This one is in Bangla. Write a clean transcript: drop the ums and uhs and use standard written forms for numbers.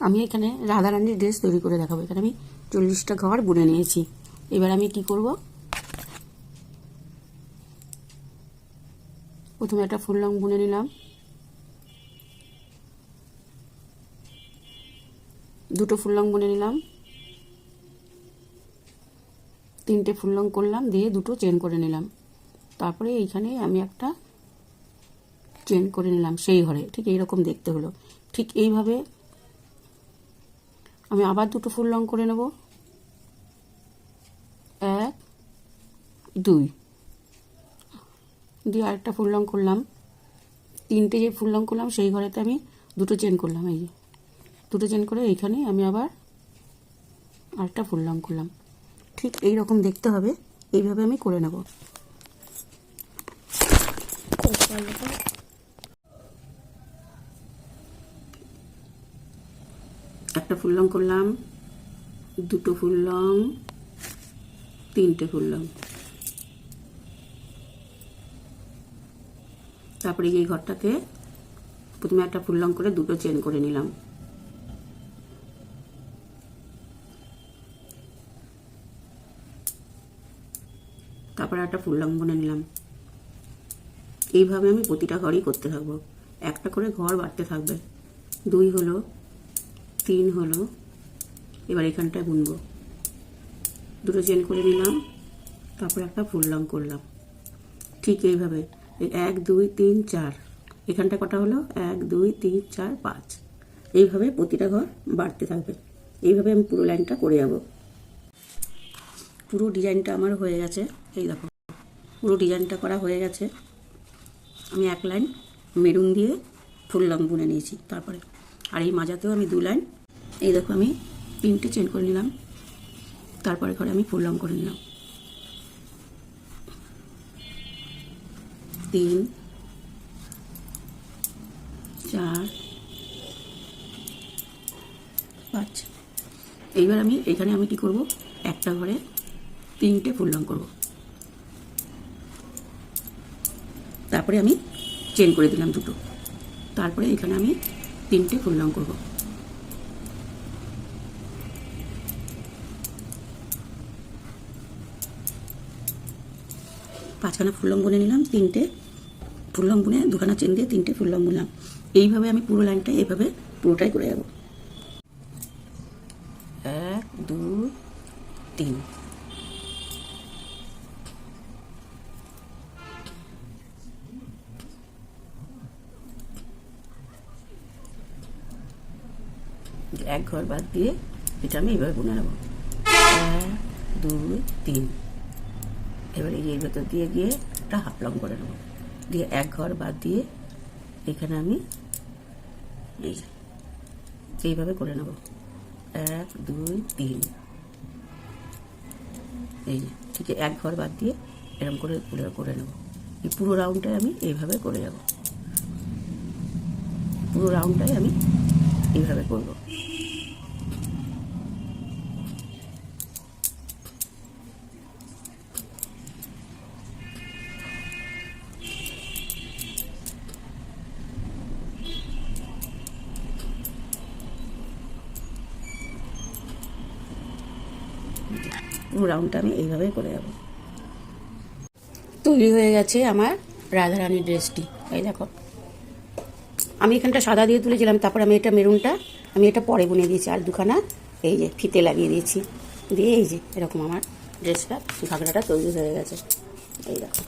আমি এখানে রাধারানীর ড্রেস তৈরি করে দেখাবো। এখানে আমি 40টা ঘর বুনে নিয়েছি। এবার আমি কি করব, প্রথমে একটা ফুল লং বুনে নিলাম, দুটো ফুল লং বুনে নিলাম, তিনটে ফুল লং করলাম, দিয়ে দুটো চেন করে নিলাম। তারপরে এইখানে আমি একটা চেন করে নিলাম সেই ঘরে। ঠিক এইরকম দেখতে হলো। ঠিক এইভাবে আমি আবার দুটো ফুল লং করে নেব, 1 2, দিয়ে আরেকটা ফুল লং করলাম, তিনটে যে ফুল লং করলাম সেই ঘরেতে আমি দুটো চেন করলাম। এই যে দুটো চেন করে এইখানে আমি আবার আরেকটা ফুল লং করলাম। ঠিক এই রকম দেখতে হবে, এইভাবে আমি করে নেব। একটা ফুল লং করলাম, দুটো ফুল লং, তিনটে ফুল লং, তারপরে এই ঘরটাতে প্রথমে একটা ফুল লং করে দুটো চেন করে নিলাম, তারপরে একটা ফুল লং বুনে নিলাম। এইভাবে আমি প্রতিটা ঘরই করতে থাকবো, একটা করে ঘর বাড়তে থাকবে। 2 হলো, 3 হলো, এবার এখানটায় বুনবো, দুটো চেন করে নিলাম, তারপরে একটা ফুল লং করলাম। ঠিক এইভাবে 1 2 3 4, এখানটা কটা হলো 1 2 3 4 5, এইভাবে প্রতিটা ঘর বাড়তে থাকবে। এইভাবে আমি পুরো লাইনটা করে যাব। পুরো ডিজাইনটা আমার হয়ে গেছে। এই দেখো পুরো ডিজাইনটা করা হয়ে গেছে। আমি 1 লাইন মেরুন দিয়ে ফুল লং বুনে নিয়েছি, তারপরে আর এই মাঝাতেও আমি 2 লাইন, এই দেখো আমি 3টে চেন করে নিলাম, তারপরে ঘরে আমি ফুল লং করে নিলাম, 3 4 5। এইবার আমি এখানে আমি কি করব, একটা ঘরে 3টে ফুল লং করব, তারপরে আমি চেন করে দিলাম দুটো, তারপরে এখানে আমি 3টে ফুল লং করব। পাঁচখানা ফুল লং বুনে নিলাম, 3টে ফুল লং বুনে দুখানা চেন দিয়ে 3টে ফুল লং বুনলাম। এইভাবে আমি পুরো লাইনটা এইভাবে পুরোটাই করে যাব। 1 2 3, এক ঘর বাদ দিয়ে এটা আমি এইভাবে বুনে নেব। 1 2 3, এবার এই ভেতর দিয়ে গিয়ে একটা হাফ লং করে নেব, দিয়ে এক ঘর বাদ দিয়ে এখানে আমি এইভাবে করে নেব। 1 2 3, এই যে ঠিক এক ঘর বাদ দিয়ে এরকম করে করে নেব। এই পুরো রাউন্ডটাই আমি এইভাবে করে যাব, পুরো রাউন্ডটাই আমি এইভাবে করব। পুরো রাউন্ডটা আমি এইভাবেই করে যাব। তৈরি হয়ে গেছে আমার রাধারানীর ড্রেসটি। এই দেখো আমি এখানটা সাদা দিয়ে তুলেছিলাম, তারপর আমি এটা মেরুনটা আমি এটা পরে বুনে দিয়েছি, আর দুখানা এই যে ফিতে লাগিয়ে দিয়েছি, দিয়ে এই যে এরকম আমার ড্রেসটা ঘাগরাটা তৈরি হয়ে গেছে। এই দেখো।